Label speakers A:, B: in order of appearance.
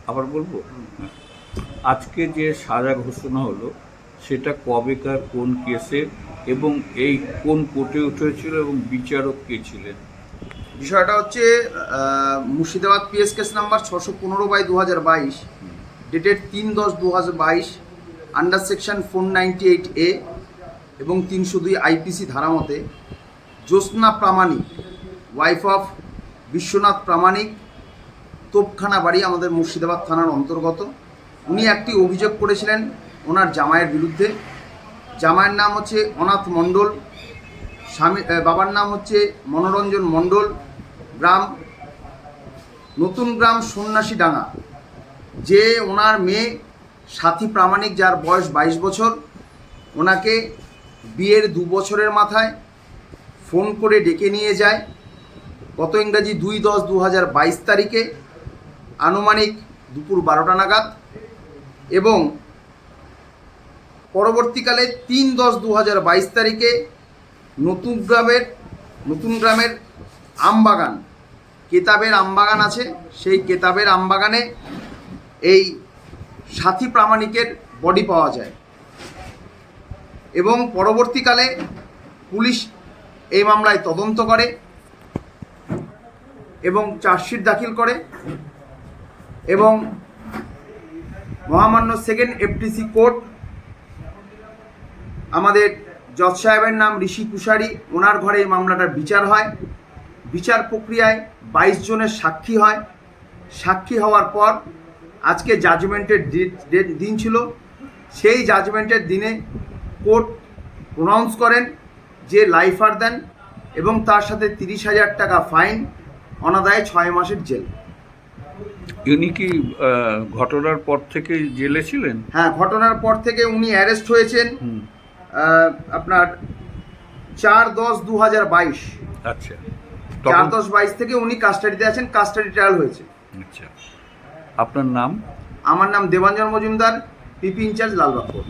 A: আবার বলবো, আজকে যে সাজা ঘোষণা হলো সেটা কবেকার, কোন কেসে, এবং এই কোন কোর্টে উঠেছিল এবং বিচারক কে ছিলেন?
B: বিষয়টা হচ্ছে Murshidabad PS case number 615/2022, dated 3/10/2022, under section 498A এবং 302 আইপিসি ধারা মতে জ্যোৎস্না প্রামাণিক, ওয়াইফ অফ বিশ্বনাথ প্রামাণিক, তোপখানা বাড়ি, আমাদের মুর্শিদাবাদ থানার অন্তর্গত। উনি একটি অভিযোগ করেছিলেন ওনার জামাইয়ের বিরুদ্ধে। জামাইয়ের নাম হচ্ছে অনাথ মণ্ডল, স্বামী বাবার নাম হচ্ছে মনোরঞ্জন মণ্ডল, গ্রাম নতুন গ্রাম সন্ন্যাসী ডাঙ্গা। যে ওনার মেয়ে সাথী প্রামাণিক, যার বয়স 22 বছর, ওনাকে বিয়ের 2 বছরের মাথায় ফোন করে ডেকে নিয়ে যায় গত ইংরাজি 2/10/2022 তারিখে আনুমানিক দুপুর 12টা নাগাদ, এবং পরবর্তীকালে 3/10/2022 তারিখে নতুন গ্রামের আমবাগান, কেতাবের আমবাগান আছে, সেই কেতাবের আমবাগানে এই সাথী প্রামাণিকের বডি পাওয়া যায়। এবং পরবর্তীকালে পুলিশ এই মামলায় তদন্ত করে এবং চার্জশিট দাখিল করে, এবং মহামান্য সেকেন্ড এফটিসি কোর্ট, আমাদের জজ সাহেবের নাম ঋষি কুশারি, ওনার ঘরে এই মামলাটার বিচার হয়। বিচার প্রক্রিয়ায় 22 জনের সাক্ষী হয়। সাক্ষী হওয়ার পর আজকে জাজমেন্টের দিন ছিল। সেই জাজমেন্টের দিনে কোর্ট প্রনাউন্স করেন যে লাইফার দেন এবং তার সাথে 30,000 টাকা ফাইন, অনাদায়ে 6 মাসের জেল।
A: ইনি কি ঘটনার পর থেকে জেলে ছিলেন?
B: হ্যাঁ, ঘটনার পর থেকে উনি অ্যারেস্ট হয়েছেন আপনার 4/10/2022।
A: আচ্ছা,
B: 4/10/22 থেকে উনি কাস্টাডিতে আছেন, কাস্টাডি ট্রায়াল হয়েছে।
A: আচ্ছা, আপনার নাম?
B: আমার নাম দেবাঞ্জন মজুমদার, পিপি ইনচার্জ, লালবাগ কোর্ট।